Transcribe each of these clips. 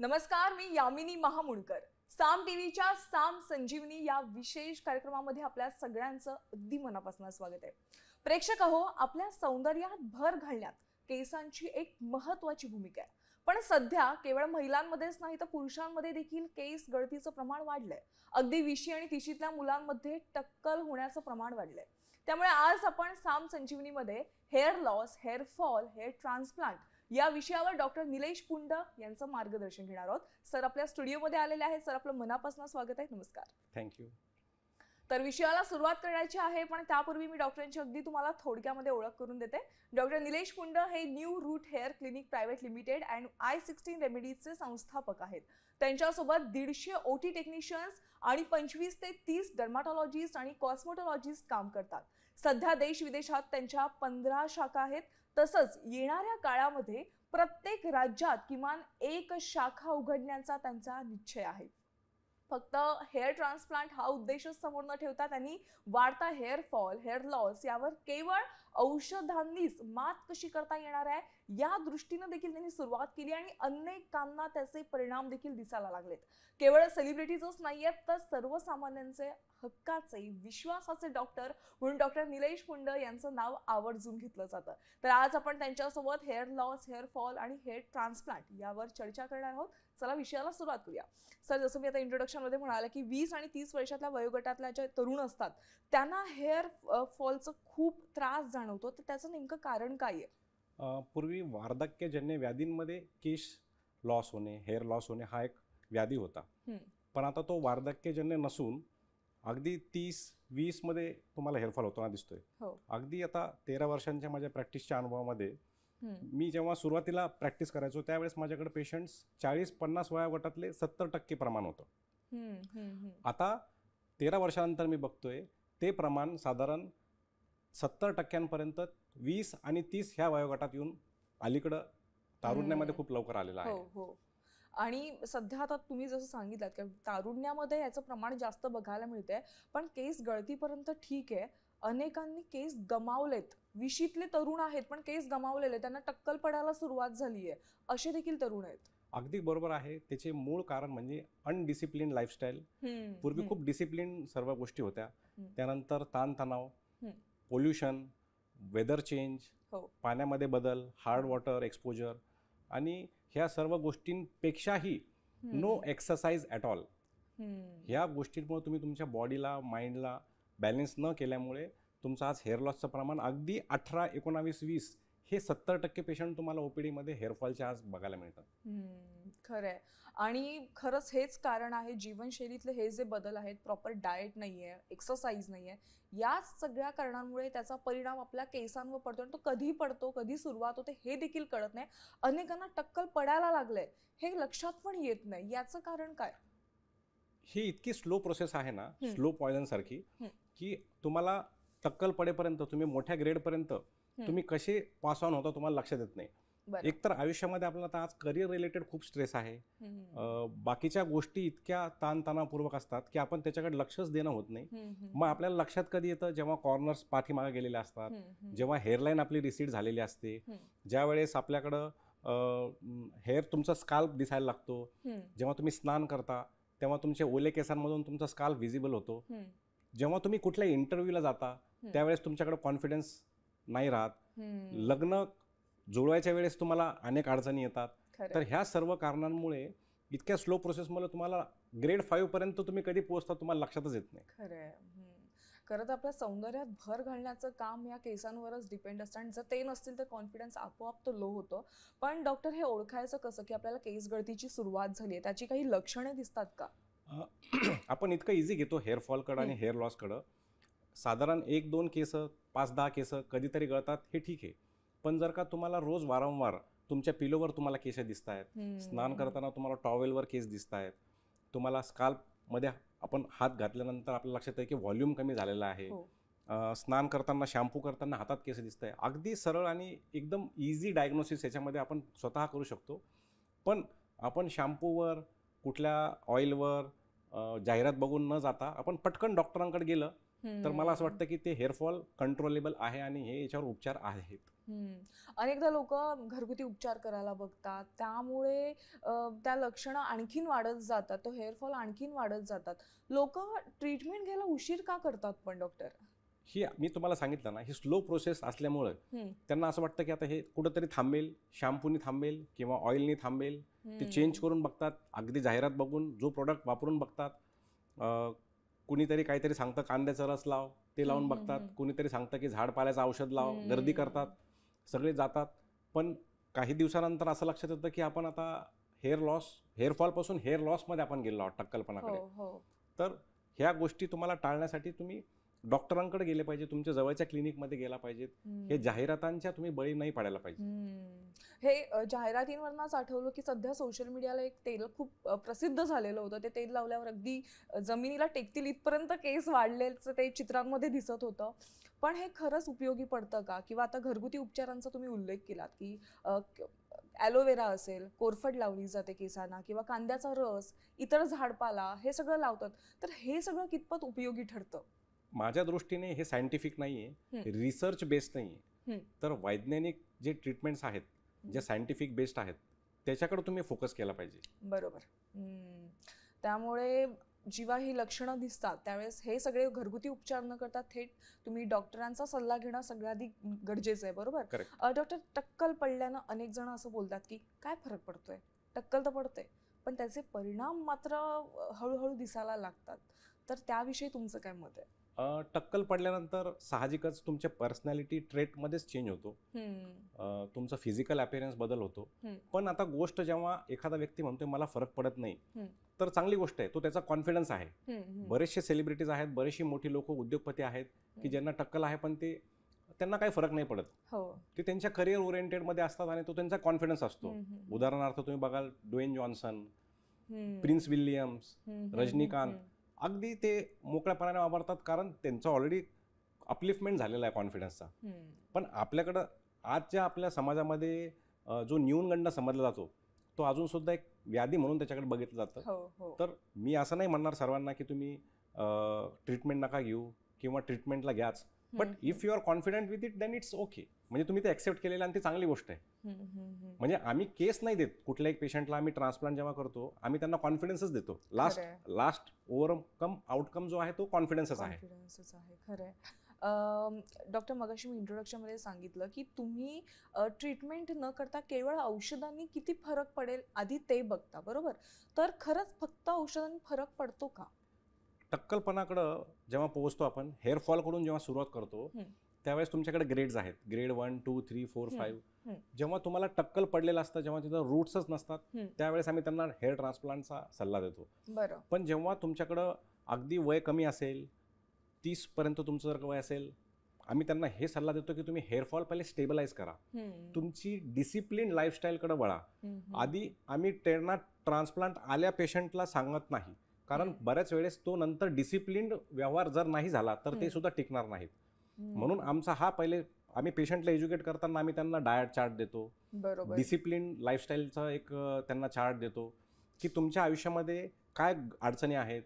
नमस्कार, मी यामिनी महामुणकर. साम टीव्हीच्या साम संजीवनी या विशेष कार्यक्रमामध्ये आपल्या सगळ्यांचं अगदी मनापासून स्वागत आहे. प्रेक्षक हो, आपल्या सौंदर्यात भर घालण्यात केसांची एक महत्त्वाची भूमिका आहे. पण सध्या केवळ महिलांमध्येच नाही तर पुरुषांमध्ये देखील केस गळतीचं प्रमाण वाढलंय. अगदी 20 आणि 30ल्या मुलांमध्ये टक्कल होण्याचं प्रमाण वाढलंय. त्यामुळे आज आपण साम संजीवनीमध्ये hair loss, hair fall, hair transplant या विषयावर डॉक्टर निलेश पुंड यांचं मार्गदर्शन घेणार आहोत. सर आपल्या स्टुडिओमध्ये आलेले आहेत. सर आपलं मनापासून स्वागत आहे. नमस्कार. थँक्यू. तर विषयाला सुरुवात करायची आहे, पण त्यापूर्वी मी डॉक्टरांची अगदी तुम्हाला थोडक्यामध्ये ओळख करून देते. डॉक्टर निलेश पुंड हे New Root Hair Clinic Private Limited and I16 रेमेडीजचे संस्थापक आहेत. त्यांच्यासोबत 150 OT टेक्निशियन्स आणि 25 ते 30 डर्माटॉलॉजिस्ट आणि कॉस्मेटॉलॉजिस्ट काम करतात. सध्या देश विदेशात त्यांच्या 15 शाखा आहेत. तसंच येणाऱ्या काळामध्ये प्रत्येक राज्यात किमान एक शाखा उघडण्याचा त्यांचा निश्चय आहे. फक्त हेअर ट्रान्सप्लांट हा उद्देशच समोर न ठेवता त्यांनी वाढता हेअर फॉल, हेअर लॉस यावर केवळ औषधांनीच मात कशी करता येणार आहे या दृष्टीने देखील त्यांनी सुरुवात केली आणि अनेकांना त्याचे परिणाम देखील दिसायला लागलेत. केवळ सेलिब्रिटीजच नाहीयेत तर सर्वसामान्यांचे हक्काचे, विश्वासाचे डॉक्टर म्हणून डॉक्टर निलेश पुंड यांचं नाव आवर्जून घेतलं जातं. तर आज आपण त्यांच्यासोबत हेअर लॉस, हेअर फॉल आणि हेअर ट्रान्सप्लांट यावर चर्चा करणार आहोत. चला विषयाला सुरुवात करूया. सर, जसं मी आता इंट्रोडक्शनमध्ये म्हणाले की 20 आणि 30 वर्षातल्या वयोगटातल्या जे तरुण असतात त्यांना हेअर फॉलचं खूप त्रास जाणवतो. तर त्याचं नेमकं कारण काय आहे? पूर्वी वार्धक्यजन्य व्याधींमध्ये केस लॉस होणे, हेअर लॉस होणे हा एक व्याधी होता. पण आता तो वार्धक्यजन्य नसून अगदी 30-20 मध्ये तुम्हाला हेअरफॉल होताना दिसतोय. अगदी आता 13 वर्षांच्या माझ्या प्रॅक्टिसच्या अनुभवामध्ये मी जेव्हा सुरुवातीला प्रॅक्टिस करायचो त्यावेळेस माझ्याकडे पेशंट्स 40-50 वयोगटातले 70% प्रमाण होतं. आता 13 वर्षानंतर मी बघतोय ते प्रमाण साधारण 70% 20 आणि 30 ह्या वयोगटात येऊन अलीकडं तारुण्यामध्ये खूप लवकर आलेलं आहे. आणि सध्या आता तुम्ही जसं सांगितलं की तारुण्यामध्ये याचं प्रमाण जास्त बघायला मिळतंय. पण केस गळतीपर्यंत ठीक आहे, अनेकांनी केस गमावलेत. 20तले तरुण आहेत पण केस गमावलेले, त्यांना टक्कल पडायला सुरुवात झाली आहे, असे देखील तरुण आहेत. अगदी बरोबर आहे. त्याचे मूळ कारण म्हणजे अनडिसिप्लिन लाईफस्टाईल. पूर्वी खूप डिसिप्लिन सर्व गोष्टी होत्या. त्यानंतर ताणतणाव, पोल्युशन, वेदर चेंज, पाण्यामध्ये बदल, हार्ड वॉटर एक्सपोजर आणि ह्या सर्व गोष्टींपेक्षाही नो एक्सरसाइज ॲट ऑल. ह्या गोष्टींमुळे तुम्ही तुमच्या बॉडीला, माइंडला बॅलन्स न केल्यामुळे तुमचं आज हेअर लॉसचं प्रमाण अगदी 18, 19, 20 हे 70% पेशंट तुम्हाला ओपीडीमध्ये हेअरफॉलचे आज बघायला मिळतात. खरं आहे. आणि खरंच हेच कारण आहे, जीवनशैलीतले हे जे बदल आहेत, प्रॉपर डाएट नाहीये, एक्सरसाइज नाहीये, याच सगळ्या कारणांमुळे त्याचा परिणाम आपल्या केसांवर पडतो. आणि तो कधी पडतो, कधी सुरुवात होते हे देखील कळत नाही. अनेकांना टक्कल पडायला लागलंय हे लक्षात पण येत नाही. याचं कारण काय? ही इतकी स्लो प्रोसेस आहे ना, स्लो पॉयझन सारखी, की तुम्हाला टक्कल पडेपर्यंत, तुम्ही मोठ्या ग्रेडपर्यंत तुम्ही कसे पास ऑन होता तुम्हाला लक्षात येत नाही. एकतर आयुष्यामध्ये आपल्याला आता आज करिअर रिलेटेड खूप स्ट्रेस आहे. बाकीच्या गोष्टी इतक्या ताणतणावपूर्वक असतात की आपण त्याच्याकडे लक्षच देणं होत नाही. मग आपल्याला लक्षात कधी येतं जेव्हा कॉर्नर्स पाठीमागे गेलेले असतात, जेव्हा हेअरलाईन आपली रिसीड झालेली असते, ज्या वेळेस आपल्याकडं हेअर तुमचा स्काल्प दिसायला लागतो, जेव्हा तुम्ही स्नान करता तेव्हा तुमच्या ओले केसांमधून तुमचा स्काल्प व्हिजिबल होतो, जेव्हा तुम्ही कुठल्या इंटरव्ह्यूला जाता त्यावेळेस तुमच्याकडे कॉन्फिडन्स नाही राहत, लग्न जुळवायच्या वेळेस तुम्हाला अनेक अडचणी येतात. तर ह्या सर्व कारणांमुळे इतक्या स्लो प्रोसेसमुळे तुम्हाला ग्रेड 5 पर्यंत तुम्ही कधी पोहोचता तुम्हाला लक्षातच येत नाही. खरंय. खरं तर आपल्या सौंदर्यात भर घालण्याचं काम या केसांवरच डिपेंड असतं आणि जर ते नसतील तर कॉन्फिडन्स आपोआप तो लो होतो. पण डॉक्टर, हे ओळखायचं कसं की आपल्याला केस गळतीची सुरुवात झाली आहे? त्याची काही लक्षणे दिसतात का? आपण इतकं इझी घेतो हेअरफॉलकडं आणि हेअर लॉसकडं. साधारण 1-2 केस, 5-10 केस कधीतरी गळतात, हे ठीक आहे. पण जर का तुम्हाला रोज वारंवार तुमच्या पिलोवर तुम्हाला केस दिसत आहेत, स्नान करताना तुम्हाला टॉवेलवर केस दिसत आहेत, तुम्हाला स्काल्पमध्ये आपण हात घातल्यानंतर आपल्या लक्षात आहे की व्हॉल्यूम कमी झालेला आहे, स्नान करताना, शॅम्पू करताना हातात केस दिसत आहे, अगदी सरळ आणि एकदम इझी डायग्नोसिस याच्यामध्ये आपण स्वतः करू शकतो. पण आपण शॅम्पूवर, कुठल्या ऑइलवर जाहिरात बघून न जाता आपण पटकन डॉक्टरांकडे गेलं तर मला असं वाटतं की ते हेअरफॉल कंट्रोलेबल आहे आणि हे याच्यावर उपचार आहेत. अनेकदा लोक घरगुती उपचार करायला बघतात, त्यामुळे त्या लक्षणं आणखीन वाढत जातात, तो हेअरफॉल आणखीन वाढत जातात. लोक ट्रीटमेंट घ्यायला उशीर का करतात पण डॉक्टर? ही मी तुम्हाला सांगितलं ना, ही स्लो प्रोसेस असल्यामुळं त्यांना असं वाटतं की आता हे कुठंतरी थांबेल, शॅम्पूनी थांबेल किंवा ऑइलनी थांबेल. ते चेंज करून बघतात, अगदी जाहिरात बघून जो प्रोडक्ट वापरून बघतात. कुणीतरी काहीतरी सांगतं कांद्याचा रस लाव, ते लावून बघतात. कुणीतरी सांगतं की झाडपाल्याचं औषध लाव, गर्दी करतात, सगळे जातात. पण काही दिवसानंतर असं लक्षात येतं की आपण आता हेअरफॉलपासून हेअर लॉसमध्ये आपण गेलो आहोत, टक्कलपणाकडे. तर ह्या गोष्टी तुम्हाला टाळण्यासाठी तुम्ही डॉक्टरांकडे गेले पाहिजे, तुमच्या जवळच्या क्लिनिकमध्ये गेला पाहिजेत. हे जाहिरातांच्या तुम्ही बळी नाही पडायला पाहिजे. हे जाहिरातींवरनच आठवलं की सध्या सोशल मीडियाला एक तेल खूप प्रसिद्ध झालेलं होतं. ते तेल लावल्यावर अगदी जमिनीला टेकतील इथपर्यंत केस वाढलेलं ते चित्रांमध्ये दिसत होतं. पण हे खरंच उपयोगी पडतं का? किंवा आता घरगुती उपचारांचा तुम्ही उल्लेख केलात की ॲलोवेरा असेल, कोरफड लावली जाते केसांना, किंवा कांद्याचा रस, इतर झाडपाला, हे सगळं लावतात. तर हे सगळं कितपत उपयोगी ठरतं? माझ्या दृष्टीने हे सायंटिफिक नाहीये, रिसर्च बेस्ड नाहीये. तर वैज्ञानिक जे ट्रीटमेंट्स आहेत, जे सायंटिफिक बेस्ड आहेत, त्याच्याकडे तुम्ही फोकस केला पाहिजे. बरोबर. त्यामुळे जेव्हा ही लक्षणं दिसतात त्यावेळेस हे सगळे घरगुती उपचार न करता थेट तुम्ही डॉक्टरांचा सल्ला घेणं सगळ्यात गरजेचं आहे. बरोबर. डॉक्टर, टक्कल पडल्यानं अनेक जण असं बोलतात की काय फरक पडतोय, टक्कल तर पडते पण त्याचे परिणाम मात्र हळूहळू दिसायला लागतात. तर त्याविषयी तुमचं काय मत आहे? टक्कल पडल्यानंतर साहजिकच तुमच्या पर्सनॅलिटी ट्रेटमध्येच चेंज होतो, तुमचा फिजिकल अपीअरन्स बदल होतो. पण आता गोष्ट जेव्हा एखादा व्यक्ती म्हणतोय मला फरक पडत नाही, तर चांगली गोष्ट आहे, तो त्याचा कॉन्फिडन्स आहे. बरेचसे सेलिब्रिटीज आहेत, बरेचशी मोठी लोक उद्योगपती आहेत की ज्यांना टक्कल आहे पण त्यांना काही फरक नाही पडत. ते त्यांच्या करिअर ओरिएंटेडमध्ये असतात आणि तो त्यांचा कॉन्फिडन्स असतो. उदाहरणार्थ तुम्ही बघाल Dwayne Johnson, Prince Williams, Rajinikanth, अगदी ते मोकळ्यापणाने वापरतात कारण त्यांचा ऑलरेडी अपलिफ्टमेंट झालेला आहे कॉन्फिडन्सचा. पण आपल्याकडं आजच्या आपल्या समाजामध्ये जो न्यूनगंड समजला जातो तो अजून सुद्धा एक व्याधी म्हणून त्याच्याकडे बघितलं जातं. तर मी असं नाही म्हणणार सर्वांना की तुम्ही ट्रीटमेंट नका घेऊ किंवा ट्रीटमेंटला घ्याच, but if you are confident with it then it's okay. म्हणजे तुम्ही ते ऍक्सेप्ट केलेलं आणि ती चांगली गोष्ट आहे. म्हणजे आम्ही केस नाही देत कुठल्याही पेशंटला. आम्ही ट्रान्सप्लांट जेव्हा करतो आम्ही त्यांना कॉन्फिडन्सच देतो. लास्ट ओव्हरकम आउटकम जो आहे तो कॉन्फिडन्सच आहे. खरंय. डॉक्टर, मगाशी मी इंट्रोडक्शनमध्ये सांगितलं की तुम्ही ट्रीटमेंट न करता केवळ औषधांनी किती फरक पडेल आधी ते बघता. बरोबर. तर खरंच फक्त औषधांनी फरक पडतो का? टक्कलपणाकडं जेव्हा पोहोचतो आपण, हेअरफॉलकडून जेव्हा सुरुवात करतो त्यावेळेस तुमच्याकडे ग्रेड्स आहेत, ग्रेड 1, 2, 3, 4, 5. जेव्हा तुम्हाला टक्कल पडलेलं असतं, जेव्हा तिथं रूट्सच नसतात, त्यावेळेस आम्ही त्यांना हेअर ट्रान्सप्लांटचा सल्ला देतो. पण जेव्हा तुमच्याकडं अगदी वय कमी असेल, 30 पर्यंत तुमचं जर वय असेल, आम्ही त्यांना हे सल्ला देतो की तुम्ही हेअरफॉल पहिले स्टेबलाइज करा, तुमची डिसिप्लिन लाईफस्टाईलकडे वळा. आधी आम्ही त्यांना ट्रान्सप्लांट आल्या पेशंटला सांगत नाही, कारण बऱ्याच वेळेस तो नंतर डिसिप्लिन्ड व्यवहार जर नाही झाला तर ते सुद्धा टिकणार नाहीत. म्हणून आमचा हा पहिले आम्ही पेशंटला एज्युकेट करताना आम्ही त्यांना डायट चार्ट देतो, डिसिप्लिन लाईफस्टाईलचा एक त्यांना चार्ट देतो की तुमच्या आयुष्यामध्ये काय अडचणी आहेत,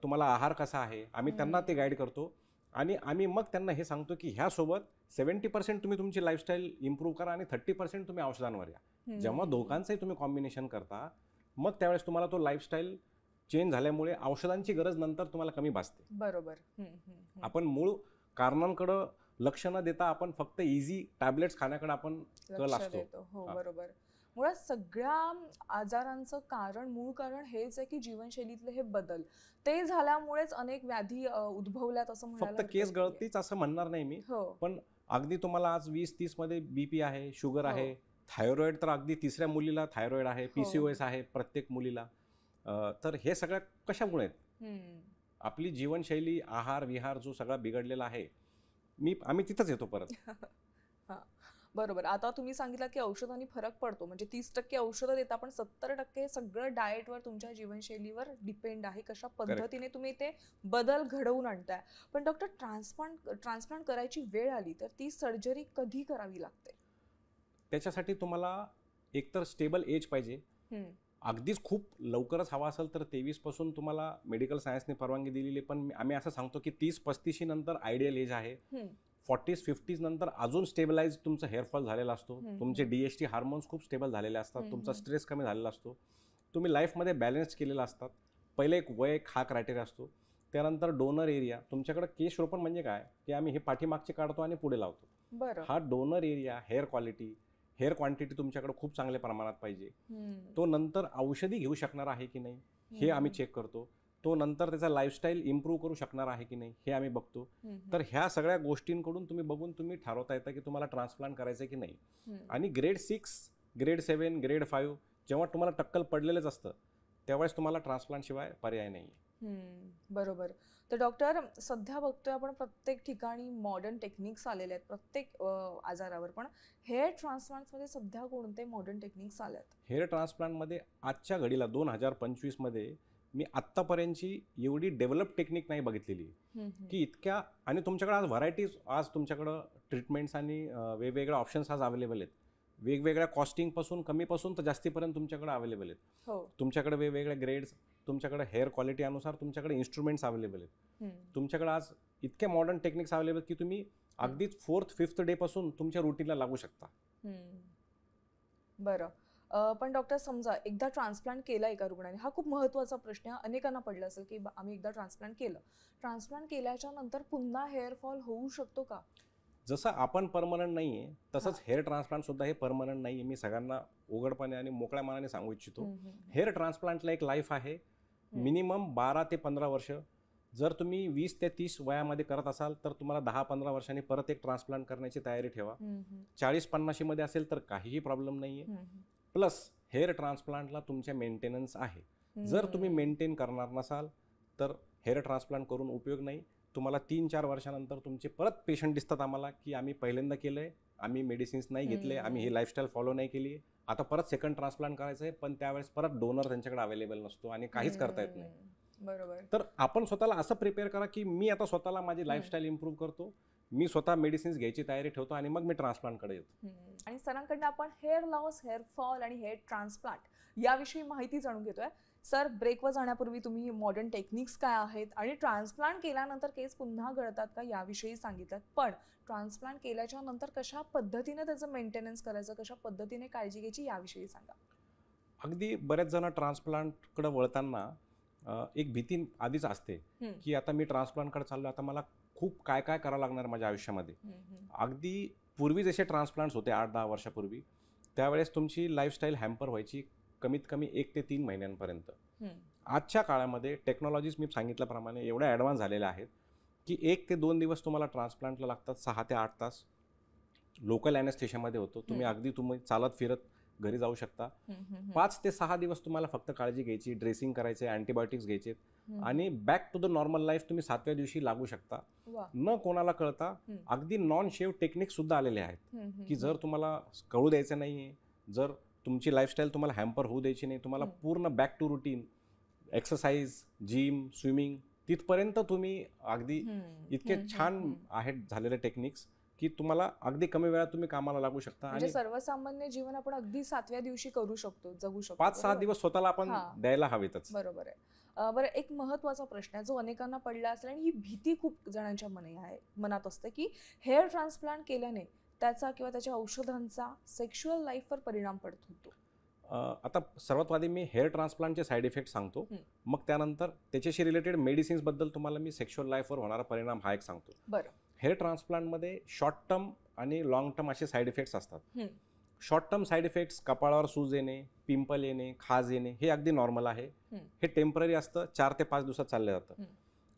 तुम्हाला आहार कसा आहे, आम्ही त्यांना ते गाईड करतो. आणि आम्ही मग त्यांना हे सांगतो की ह्यासोबत 70% तुम्ही तुमची लाईफस्टाईल इम्प्रूव्ह करा आणि 30% तुम्ही औषधांवर या. जेव्हा दोघांचंही तुम्ही कॉम्बिनेशन करता मग त्यावेळेस तुम्हाला तो लाईफस्टाईल चेंज झाल्यामुळे औषधांची गरज नंतर तुम्हाला कमी भासते. बरोबर. आपण मूळ कारणांकडे लक्ष न देता आपण फक्त इझी टॅबलेट्स खाण्याकडे आपण कल असतो. हो, बरोबर. मुळात सगळ्या आजारांचं मूळ कारण हेच आहे की जीवनशैलीतले हे बदल ते झाल्यामुळेच अनेक व्याधी उद्भवल्यात असं म्हणायला फक्त केस गळतीच असं म्हणणार नाही मी, पण अगदी तुम्हाला आज 20-30 मध्ये बीपी आहे, शुगर आहे, थायरॉइड तर अगदी तिसऱ्या मुलीला थायरॉइड आहे, PCOS आहे प्रत्येक मुलीला. तर हे सगळ्या कशामुळे आहेत? आपली जीवनशैली, आहार विहार जो सगळा बिघडलेला आहे. आम्ही तिथंच येतो परत. बरोबर. आता तुम्ही सांगितलं की औषधांनी फरक पडतो, म्हणजे 30% औषधं देता पण 70% सगळं डाएटवर, तुमच्या जीवनशैलीवर डिपेंड आहे, कशा पद्धतीने तुम्ही ते बदल घडवून आणताय. पण डॉक्टर, ट्रान्सप्लांट करायची वेळ आली तर ती सर्जरी कधी करावी लागते? त्याच्यासाठी तुम्हाला एकतर स्टेबल एज पाहिजे, अगदीच खूप लवकरच हवा असेल तर 23 पासून तुम्हाला मेडिकल सायन्सने परवानगी दिलेली आहे, पण आम्ही असं सांगतो की 30-35 नंतर आयडियल एज आहे. 40-50 नंतर अजून स्टेबलाइज तुमचा हेअरफॉल झालेला असतो, तुमचे DHT हार्मोन्स खूप स्टेबल झालेले असतात, तुमचा स्ट्रेस कमी झालेला असतो, तुम्ही लाईफमध्ये बॅलन्स केलेला असतात. पहिले एक वय हा क्रायटेरिया असतो. त्यानंतर डोनर एरिया, तुमच्याकडे केश रोपण म्हणजे काय की आम्ही हे पाठीमागचे काढतो आणि पुढे लावतो. बरं. हा donor area, hair quality, hair quantity तुमच्याकडे खूप चांगल्या प्रमाणात पाहिजे. तो नंतर औषधी घेऊ शकणार आहे की नाही हे आम्ही चेक करतो. तो नंतर त्याचा लाईफस्टाईल इम्प्रूव्ह करू शकणार आहे की नाही हे आम्ही बघतो. तर ह्या सगळ्या गोष्टींकडून तुम्ही बघून तुम्ही ठरवता येतं की तुम्हाला ट्रान्सप्लांट करायचं की नाही. आणि ग्रेड 6, ग्रेड 7, ग्रेड 5 जेव्हा तुम्हाला टक्कल पडलेलंच असतं त्यावेळेस तुम्हाला ट्रान्सप्लांट शिवाय पर्याय नाही. बरोबर. तर डॉक्टर, सध्या बघतोय आपण प्रत्येक ठिकाणी मॉडर्न टेक्निक्स आलेले आहेत प्रत्येक आजारावर, पण हेअर ट्रान्सप्लांटमध्ये सध्या कोणते मॉडर्न टेक्निक्स आले आहेत? हेअर ट्रान्सप्लांटमध्ये आजच्या घडीला 2025 मध्ये मी आत्तापर्यंतची एवढी डेव्हलप टेक्निक नाही बघितलेली की इतक्या. आणि तुमच्याकडे आज व्हरायटीज, आज तुमच्याकडं ट्रीटमेंट्स आणि वेगवेगळे ऑप्शन्स आज अवेलेबल आहेत. वेगवेगळ्या कॉस्टिंगपासून कमीपासून तर जास्तीपर्यंत तुमच्याकडे अवेलेबल आहेत. हो. तुमच्याकडे वेगवेगळे ग्रेड्स, तुमच्याकडे हेअर क्वालिटी अनुसार तुमच्याकडे इन्स्ट्रुमेंट्स अवेलेबल आहेत. तुमच्याकडे आज इतके मॉडर्न टेक्निक्स अवेलेबल की तुम्ही अगदीच 4th-5th डे पासून तुमच्या रुटीनला लागू शकता. बरं. पण डॉक्टर, समजा एकदा ट्रान्सप्लांट केला एका रुग्णाने, हा खूप महत्त्वाचा प्रश्न आहे. अनेकांना पडला असेल की आम्ही एकदा ट्रान्सप्लांट केलं. ट्रान्सप्लांट केल्याच्या नंतर पुन्हा हेअरफॉल होऊ शकतो का? जसं आपण परमनंट नाही आहे तसंच हेअर ट्रान्सप्लांट सुद्धा हे परमनंट नाही आहे. मी सगळ्यांना उघडपणे आणि मोकळ्या मनाने सांगू इच्छितो. हेअर ट्रान्सप्लांटला एक लाईफ आहे, मिनिमम 12 ते 15 वर्ष. जर तुम्ही 20 ते 30 वयामध्ये करत असाल तर तुम्हाला 10-15 वर्षांनी परत एक ट्रान्सप्लांट करण्याची तयारी ठेवा. 40-50 मध्ये असेल तर काहीही प्रॉब्लेम नाही आहे. प्लस हेअर ट्रान्सप्लांटला तुमच्या मेंटेनन्स आहे. जर तुम्ही मेंटेन करणार नसाल तर हेअर ट्रान्सप्लांट करून उपयोग नाही. तुम्हाला 3-4 वर्षानंतर तुमचे परत पेशंट दिसतात आम्हाला की आम्ही पहिल्यांदा केलंय, आम्ही मेडिसिन्स नाही घेतले, आम्ही ही लाईफस्टाईल फॉलो नाही केली, आता परत सेकंड ट्रान्सप्लांट करायचं आहे, पण त्यावेळेस परत डोनर त्यांच्याकडे अवेलेबल नसतो आणि काहीच करता येत नाही. बरोबर. तर आपण स्वतःला असं प्रिपेअर करा की मी आता स्वतःला माझी लाईफस्टाईल इम्प्रूव्ह करतो, मी स्वतः मेडिसिन्स घ्यायची तयारी ठेवतो आणि मग मी ट्रान्सप्लांटकडे येतो. आणि सरांकडनं आपण हेअर लॉस, हेअर फॉल आणि हेअर ट्रान्सप्लांट याविषयी माहिती जाणून घेतोय. सर, ब्रेकवर जाण्यापूर्वी तुम्ही मॉडर्न टेक्निक्स काय आहेत आणि ट्रान्सप्लांट केल्यानंतर केस पुन्हा गळतात का याविषयी सांगितलं. पण ट्रान्सप्लांट केल्याच्या नंतर कशा पद्धतीने त्याचं मेंटेनन्स करायचं, कशा पद्धतीने काळजी घ्यायची याविषयी सांगा. अगदी बरेच जण ट्रान्सप्लांटकडे वळताना एक भीती आधीच असते की आता मी ट्रान्सप्लांटकडे चाललो, आता मला खूप काय काय करावं लागणार माझ्या आयुष्यामध्ये. अगदी पूर्वी जसे ट्रान्सप्लांट्स होते 8-10 वर्षापूर्वी, त्यावेळेस तुमची लाईफस्टाईल हॅम्पर व्हायची कमीत कमी 1 ते 3 महिन्यांपर्यंत. आजच्या काळामध्ये टेक्नॉलॉजीज मी सांगितल्याप्रमाणे एवढ्या ॲडव्हान्स झालेल्या आहेत की 1 ते 2 दिवस तुम्हाला ट्रान्सप्लांटला लागतात, 6 ते 8 तास लोकल ॲनेस्थेशियामध्ये होतो. तुम्ही चालत फिरत घरी जाऊ शकता. 5 ते 6 दिवस तुम्हाला फक्त काळजी घ्यायची, ड्रेसिंग करायचे, अँटीबायोटिक्स घ्यायचे आणि back to the normal life तुम्ही 7व्या दिवशी लागू शकता, न कोणाला कळता. अगदी नॉन शेव टेक्निक सुद्धा आलेले आहेत की जर तुम्हाला कळू द्यायचं नाहीये, जर तुमची लाईफस्टाईल तुम्हाला हॅम्पर होऊ द्यायची नाही, तुम्हाला पूर्ण back to routine, exercise, gym, swimming तिथपर्यंत तुम्ही अगदी इतके छान आहेत झालेले टेक्निक्स की तुम्हाला अगदी कमी वेळात तुम्ही कामाला लागू शकता. आणि सर्वसामान्य जीवन आपण अगदी 7व्या दिवशी करू शकतो, जगू शकतो. 5-6 दिवस स्वतःला आपण द्यायला हवेतच. बरोबर आहे. बरं, एक महत्त्वाचा प्रश्न आहे जो अनेकांना पडला असेल आणि ही भीती खूप जणांच्या मनात असते की हेअर ट्रान्सप्लांट केल्याने त्याचा किंवा त्याच्या औषधांचा सेक्शुअल लाईफवर परिणाम पडत होतो. आता सर्वात आधी मी हेअर ट्रान्सप्लांटचे साईड इफेक्ट सांगतो, मग त्यानंतर त्याच्याशी रिलेटेड मेडिसिन्स बद्दल तुम्हाला मी सेक्शुअल लाईफवर होणारा परिणाम हा एक सांगतो. बरं. हेअर ट्रान्सप्लांटमध्ये शॉर्ट टर्म आणि लॉंग टर्म असे साईड इफेक्ट्स असतात. शॉर्ट टर्म साईड इफेक्ट्स कपाळावर सूज येणे, पिंपल येणे, खाज येणे हे अगदी नॉर्मल आहे. हे टेम्पररी असतं, 4 ते 5 दिवसात चाललं जातं.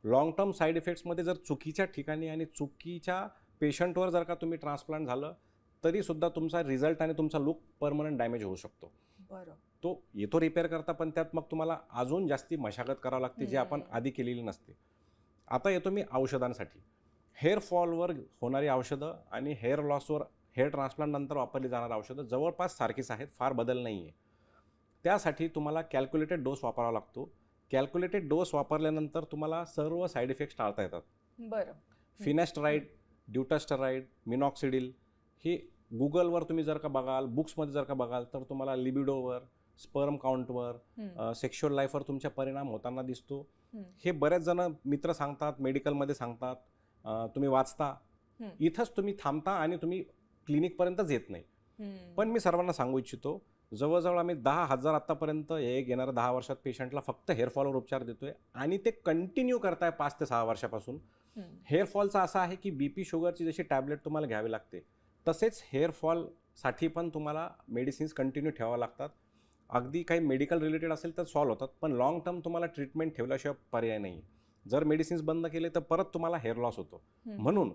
लॉंग टर्म साईड इफेक्ट्समध्ये जर चुकीच्या ठिकाणी आणि चुकीच्या पेशंटवर जर का तुम्ही ट्रान्सप्लांट झालं तरी सुद्धा तुमचा रिझल्ट आणि तुमचा लुक परमनंट डॅमेज होऊ शकतो. तो येतो रिपेअर करता, पण त्यात मग तुम्हाला अजून जास्ती मशागत करावी लागते जे आपण आधी केलेली नसते. आता येतो मी औषधांसाठी. हेअर फॉलवर होणारी औषधं आणि हेअर लॉसवर हेअर ट्रान्सप्लांट नंतर वापरली जाणारी औषधं जवळपास सारखीच आहेत, फार बदल नाही आहे. त्यासाठी तुम्हाला कॅल्क्युलेटेड डोस वापरावा लागतो. कॅल्क्युलेटेड डोस वापरल्यानंतर तुम्हाला सर्व साईड इफेक्ट्स टाळता येतात. बरं. फिनेस्टराईड, ड्युटास्टराईड, मिनॉक्सिडिल हे गुगलवर तुम्ही जर का बघाल, बुक्समध्ये जर का बघाल तर तुम्हाला लिबिडोवर, स्पर्म काउंटवर, हम्म, सेक्शुअल लाईफवर तुमच्या परिणाम होताना दिसतो. हम्म, हे बरेच जण मित्र सांगतात, मेडिकलमध्ये सांगतात, तुम्ही वाचता, हम्म, इथंच तुम्ही थांबता आणि तुम्ही क्लिनिकपर्यंतच येत नाही. हम्म. पण मी सर्वांना सांगू इच्छितो, जवळजवळ आम्ही 10,000 आत्तापर्यंत हे येणाऱ्या 10 वर्षात पेशंटला फक्त हेअरफॉलवर उपचार देतोय आणि ते कंटिन्यू करताय 5 ते 6 वर्षापासून. हम्म, हेअरफॉलचा असा आहे की BP शुगरची जशी टॅबलेट तुम्हाला घ्यावी लागते, तसेच हेअरफॉलसाठी पण तुम्हाला मेडिसिन्स कंटिन्यू ठेवावं लागतात. अगदी काही मेडिकल रिलेटेड असेल तर सॉल्व्ह होतात, पण लॉंग टर्म तुम्हाला ट्रीटमेंट ठेवल्याशिवाय पर्याय नाही. जर मेडिसिन्स बंद केले तर परत तुम्हाला हेअर लॉस होतो. हम्म. म्हणून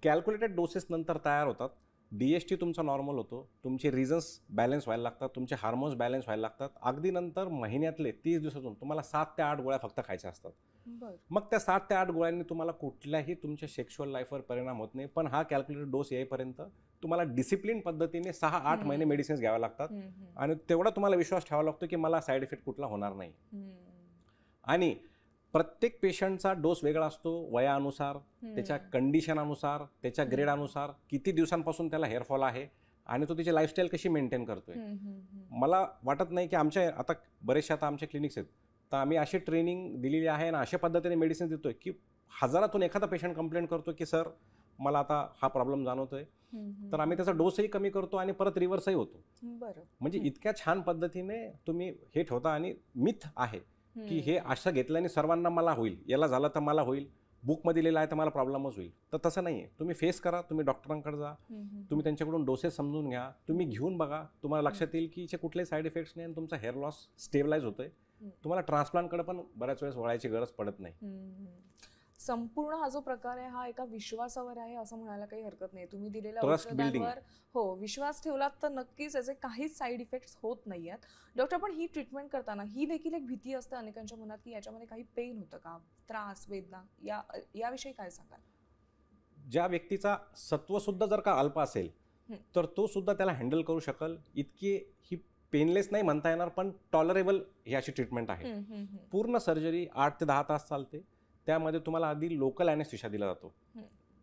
कॅल्क्युलेटेड डोसेस नंतर तयार होतात. DST तुमचा नॉर्मल होतो, तुमचे रिझन्स बॅलन्स व्हायला लागतात, तुमचे हार्मोन्स बॅलन्स व्हायला लागतात. अगदी नंतर महिन्यातले 30 दिवसातून तुम्हाला 7 ते 8 गोळ्या फक्त खायच्या असतात. बरं. मग त्या 7 ते 8 गोळ्यांनी तुम्हाला कुठल्याही तुमच्या सेक्शुअल लाईफवर परिणाम होत नाही. पण हा कॅल्क्युलेटेड डोस येईपर्यंत तुम्हाला डिसिप्लिन पद्धतीने 6-8 महिने मेडिसिन्स घ्याव्या लागतात. हम्म, हम्म, आणि तेवढा तुम्हाला विश्वास ठेवावा लागतो की मला साईड इफेक्ट कुठला होणार नाही. हम्म, आणि प्रत्येक पेशंटचा डोस वेगळा असतो, वयानुसार, त्याच्या कंडिशननुसार, त्याच्या ग्रेडनुसार, किती दिवसांपासून त्याला हेअरफॉल आहे आणि तो त्याची लाईफस्टाईल कशी मेंटेन करतोय. हम्म, हम्म, हम्म. मला वाटत नाही की आमच्या आता बरेचसे आता आमचे क्लिनिक्स आहेत, तर आम्ही अशी ट्रेनिंग दिलेली आहे आणि अशा पद्धतीने मेडिसिन देतोय की हजारातून एखादा पेशंट कंप्लेंट करतो की सर मला आता हा प्रॉब्लेम जाणवतोय, हम्म, तर आम्ही त्याचा डोसही कमी करतो आणि परत रिव्हर्सही होतो. बरं. म्हणजे इतक्या छान पद्धतीने तुम्ही हे ठेवता. आणि मिथ आहे की हम्म, हे असं घेतल्याने सर्वांना मला होईल, याला झालं तर मला होईल, बुकमध्ये लिहिलं आहे तर मला प्रॉब्लेमच होईल. तर तसं नाही आहे. तुम्ही फेस करा, तुम्ही डॉक्टरांकडे जा, हम्म, हम्म, तुम्ही त्यांच्याकडून डोसेस समजून घ्या, तुम्ही घेऊन बघा, तुम्हाला लक्षात येईल की याचे कुठलेही साईड इफेक्ट्स नाही आणि तुमचा हेअर लॉस स्टेबलाइज होतोय. तुम्हाला ट्रान्सप्लांटकडे पण बऱ्याच वेळेस वळायची गरज पडत नाही. हम्म. संपूर्ण हा जो प्रकार आहे हा एका विश्वासावर आहे असं म्हणायला काही हरकत नाही. तुम्ही दिलेल्या Trust building. औषधांवर हो विश्वास ठेवलात तर नक्कीच याचे काहीच साईड इफेक्ट्स होत नाही आहेत. डॉक्टर, पण ही ट्रीटमेंट करताना ही देखील एक भीती असते अनेकांच्या मनात की याच्यामध्ये काही पेन होतं का, त्रास, वेदना, याविषयी काय सांगाल? ज्या व्यक्तीचा सत्वसुद्धा जर का अल्प असेल तर तो सुद्धा त्याला हँडल करू शकेल. इतकी ही पेनलेस नाही म्हणता येणार, पण टॉलरेबल ही अशी ट्रीटमेंट आहे. हम्म, हम्म, हम्म. पूर्ण सर्जरी 8 ते 10 तास चालते. त्यामध्ये तुम्हाला आधी लोकल ॲनेस्थेशिया दिला जातो.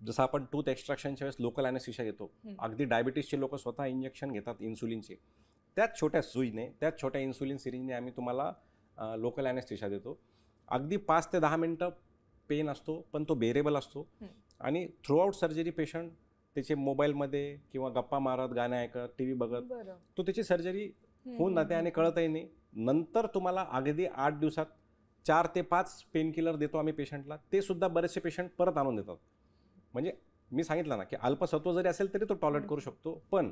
जसं आपण टूथ एक्स्ट्रॅक्शनच्या वेळेस लोकल ॲनेस्थेशिया घेतो. अगदी डायबिटीसचे लोक स्वतः इंजेक्शन घेतात इन्सुलिनचे. त्याच छोट्या सुईने, त्याच छोट्या इन्सुलिन सिरीजने आम्ही तुम्हाला लोकल ॲनेस्थेशिया देतो. अगदी 5 ते 10 मिनटं पेन असतो, पण तो बेरेबल असतो. आणि थ्रूआउट सर्जरी पेशंट त्याचे मोबाईलमध्ये किंवा गप्पा मारत, गाणे ऐकत, TV बघत बरं. तो त्याची सर्जरी होऊन जाते आणि कळतही नाही. नंतर तुम्हाला अगदी 8 दिवसात 4 ते 5 पेन किलर देतो आम्ही पेशंटला. ते सुद्धा बरेचसे पेशंट परत आणून देतात. म्हणजे मी सांगितलं ना की अल्पसत्व जरी असेल तरी तो टॉलरेट करू शकतो, पण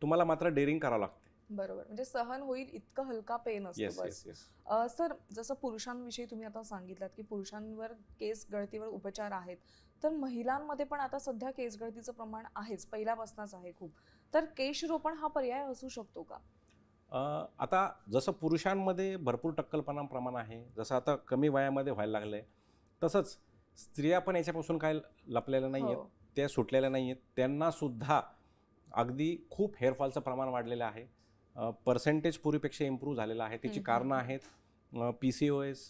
तुम्हाला मात्र डेअरिंग करावं लागते. बरोबर, म्हणजे सहन होईल इतकं हलका पेन असतो. येस बस. Yes yes. सर, जसं पुरुषांविषयी तुम्ही आता सांगितलात की पुरुषांवर केस गळतीवर उपचार आहेत, तर महिलांमध्ये पण आता सध्या केस गळतीचं प्रमाण आहेच, पहिल्यापासूनच आहे खूप. तर केशरोपण हा पर्याय असू शकतो का? आता जसं पुरुषांमध्ये भरपूर टक्कलपणा प्रमाण आहे, जसं आता कमी वयामध्ये व्हायला लागलं आहे, तसंच स्त्रिया पण याच्यापासून काय लपलेल्या नाही आहेत, हो. त्या सुटलेल्या नाही आहेत. त्यांनासुद्धा अगदी खूप हेअरफॉलचं प्रमाण वाढलेलं आहे. पर्सेंटेज पूर्वीपेक्षा इम्प्रूव्ह झालेलं आहे. त्याची कारणं आहेत PCOS,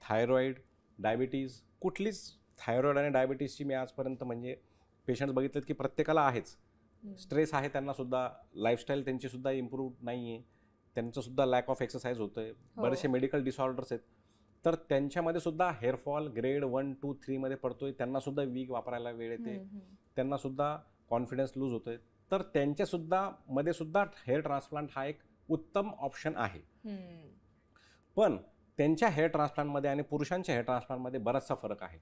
थायरॉईड, डायबिटीज. कुठलीच थायरॉईड आणि डायबिटीजची मी आजपर्यंत म्हणजे पेशंट्स बघितलेत की प्रत्येकाला आहेच. स्ट्रेस आहे त्यांनासुद्धा, लाईफस्टाईल त्यांचीसुद्धा इम्प्रूव्ह नाही आहे, त्यांचंसुद्धा लॅक ऑफ एक्सरसाइज होतं आहे, बरेचसे मेडिकल डिसऑर्डर्स आहेत. तर त्यांच्यामध्ये सुद्धा हेअरफॉल ग्रेड 1, 2, 3 मध्ये पडतोय. त्यांनासुद्धा वीग वापरायला वेळ येते, त्यांनासुद्धा कॉन्फिडन्स लूज होतोय. तर त्यांच्यासुद्धा मध्ये सुद्धा हेअर ट्रान्सप्लांट हा एक उत्तम ऑप्शन आहे. पण त्यांच्या हेअर ट्रान्सप्लांटमध्ये आणि पुरुषांच्या हेअर ट्रान्सप्लांटमध्ये बराचसा फरक आहे.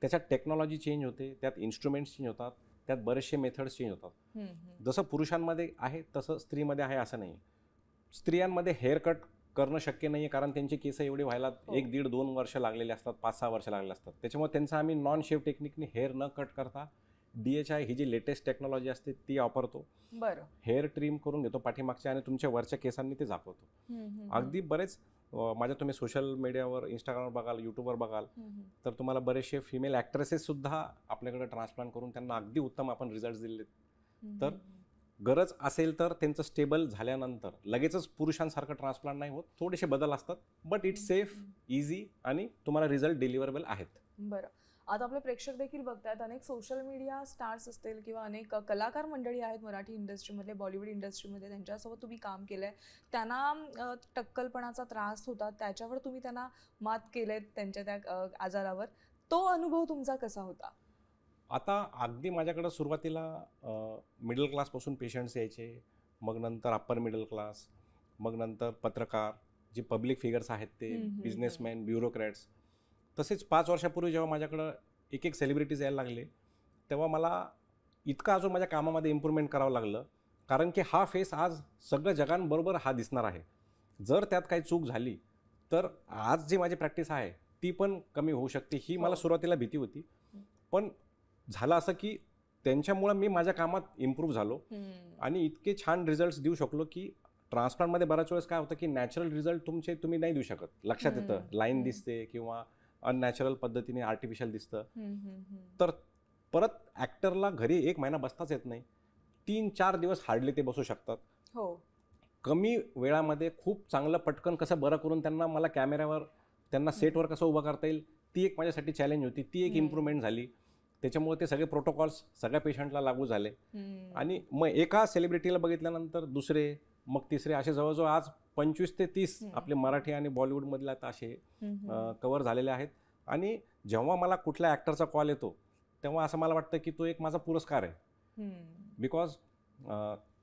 त्याच्यात टेक्नॉलॉजी चेंज होते, त्यात इन्स्ट्रुमेंट्स चेंज होतात, त्यात बरेचसे मेथड्स चेंज होतात. जसं पुरुषांमध्ये आहे तसं स्त्रीमध्ये आहे असं नाही. स्त्रियांमध्ये हेअर कट करणं शक्य नाही आहे, कारण त्यांचे केस एवढे व्हायला 1, 1.5, 2 वर्ष लागलेले असतात, 5-6 वर्ष लागलेले असतात. त्याच्यामुळे त्यांचं आम्ही नॉन शेव टेक्निकने हेअर न कट करता DHI ही जी लेटेस्ट टेक्नॉलॉजी असते ती वापरतो. बरं. हेअर ट्रिम करून घेतो पाठीमागच्या आणि तुमच्या वरच्या केसांनी ते झाकवतो. अगदी बरेच माझ्या तुम्ही सोशल मीडियावर, इंस्टाग्रामवर बघाल, यूट्यूबवर बघाल, तर तुम्हाला बरेचसे फिमेल ॲक्ट्रेसेस सुद्धा आपल्याकडे ट्रान्सप्लांट करून त्यांना अगदी उत्तम आपण रिझल्ट दिलेत. तर गरज असेल तर त्यांचं स्टेबल झाल्यानंतर लगेचच पुरुषांसारखं ट्रान्सप्लांट नाही होत, थोडेसे बदल असतात, बट इट्स सेफ, इझी आणि तुम्हाला रिझल्ट डिलिव्हरेबल आहेत. बरं. आता आपले प्रेक्षक देखील बघतात, अनेक सोशल मीडिया स्टार्स असतील किंवा अनेक कलाकार मंडळी आहेत मराठी इंडस्ट्रीमधले, बॉलिवूड इंडस्ट्रीमध्ये, त्यांच्यासोबत तुम्ही काम केलंय. त्यांना टक्कलपणाचा त्रास होता, त्याच्यावर तुम्ही त्यांना मात केलेत त्यांच्या त्या आजारावर. तो अनुभव तुमचा कसा होता? आता अगदी माझ्याकडं सुरुवातीला मिडल क्लासपासून पेशंट्स यायचे, मग नंतर अप्पर मिडल क्लास, मग नंतर पत्रकार, जे पब्लिक फिगर्स आहेत ते, बिझनेसमॅन, ब्युरोक्रॅट्स. तसेच 5 वर्षापूर्वी जेव्हा माझ्याकडं एक एक सेलिब्रिटीज यायला लागले, तेव्हा मला इतकं अजून माझ्या कामामध्ये इम्प्रूव्हमेंट करावं लागलं. कारण की हा फेस आज सगळं जगांबरोबर हा दिसणार आहे. जर त्यात काही चूक झाली तर आज जी माझी प्रॅक्टिस आहे ती पण कमी होऊ शकते, ही मला सुरुवातीला भीती होती. पण झालं असं की त्यांच्यामुळं मी माझ्या कामात इम्प्रूव्ह झालो आणि इतके छान रिझल्ट्स देऊ शकलो की ट्रान्सप्लांटमध्ये बऱ्याच वेळेस काय होतं की नॅचरल रिझल्ट तुमचे तुम्ही नाही देऊ शकत. लक्षात येतं, लाईन दिसते किंवा अननॅचरल पद्धतीने आर्टिफिशियल दिसतं. तर परत ॲक्टरला घरी 1 महिना बसताच येत नाही. 3-4 दिवस हार्डली ते बसू शकतात. कमी वेळामध्ये खूप चांगलं पटकन कसं बरं करून त्यांना मला कॅमेऱ्यावर त्यांना सेटवर कसं उभं करता येईल, ती एक माझ्यासाठी चॅलेंज होती. ती एक इम्प्रूव्हमेंट झाली. त्याच्यामुळे ते सगळे प्रोटोकॉल्स सगळ्या पेशंटला लागू झाले. आणि मग एका सेलिब्रिटीला बघितल्यानंतर दुसरे, मग तिसरे, असे जवळजवळ आज 25 ते 30 आपले मराठी आणि बॉलिवूडमधले आता असे कव्हर झालेले आहेत. आणि जेव्हा मला कुठल्या ॲक्टरचा कॉल येतो तेव्हा असं मला वाटतं की तो एक माझा पुरस्कार आहे. बिकॉज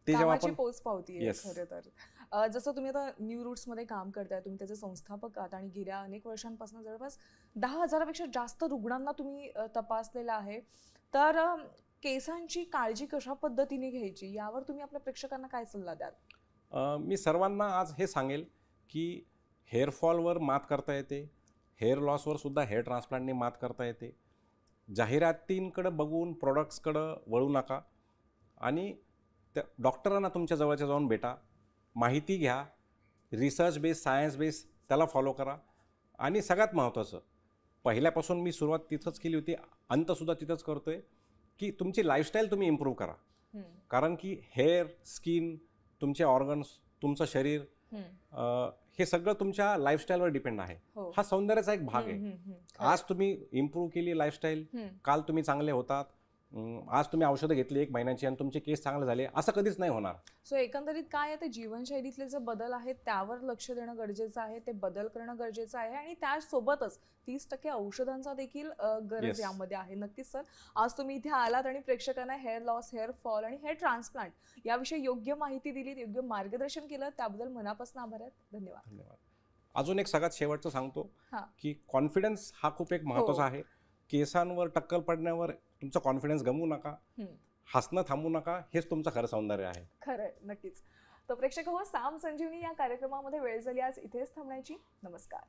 ते जेव्हा आपण पोचपावती आहे खरं तर. जसं तुम्ही आता न्यू रूट्समध्ये काम करताय, तुम्ही त्याचे संस्थापक आहात आणि गेल्या अनेक वर्षांपासून जवळपास 10,000पेक्षा जास्त रुग्णांना तुम्ही तपासलेलं आहे. तर केसांची काळजी कशा पद्धतीने घ्यायची यावर तुम्ही आपल्या प्रेक्षकांना काय सल्ला द्याल? मी सर्वांना आज हे सांगेल की हेअरफॉलवर मात करता येते, हेअर लॉसवर सुद्धा हेअर ट्रान्सप्लांटने मात करता येते. जाहिरातींकडं बघून प्रोडक्ट्सकडं वळू नका आणि त्या डॉक्टरांना तुमच्या जवळच्या जाऊन भेटा, माहिती घ्या, रिसर्च बेस, सायन्स बेस त्याला फॉलो करा. आणि सगळ्यात महत्त्वाचं, पहिल्यापासून मी सुरुवात तिथंच केली होती, अंतसुद्धा तिथंच करतो आहे, की तुमची लाईफस्टाईल तुम्ही इम्प्रूव्ह करा. कारण की हेअर, स्किन, तुमचे ऑर्गन्स, तुमचं शरीर, हे सगळं तुमच्या लाईफस्टाईलवर डिपेंड आहे. हा सौंदर्याचा एक भाग आहे. आज तुम्ही इम्प्रूव्ह केली लाईफस्टाईल, काल तुम्ही चांगले होतात, आज तुम्ही औषधं घेतली 1 महिन्याची आणि तुमचे केस चांगले झाले, असं कधीच नाही होणार. सो एकंदरीत काय आहे, ते जीवनशैलीतले जे बदल आहेत त्यावर लक्ष देणं गरजेचं आहे, ते बदल करणं गरजेचं आहे आणि त्यासोबतच 30% औषधांचा देखील गरज यामध्ये आहे. नक्कीच सर, आज तुम्ही इथे आलात आणि प्रेक्षकांना हेअर लॉस, हेअर फॉल आणि हेअर ट्रान्सप्लांट याविषयी योग्य माहिती दिलीत, योग्य मार्गदर्शन केलं, त्याबद्दल मनापासून आभार आहेत. धन्यवाद. धन्यवाद. अजून एक सगळ्यात शेवटचं सांगतो की कॉन्फिडन्स हा खूप एक महत्त्वाचा आहे. केसांवर टक्कल पडण्यावर तुमचा कॉन्फिडन्स गमवू नका, हसणं थांबू नका, हेच तुमचं खरं सौंदर्य आहे. खरंय, नक्कीच. तर प्रेक्षक हो, साम संजीवनी या कार्यक्रमामध्ये वेळ झाली आज इथेच थांबण्याची. नमस्कार.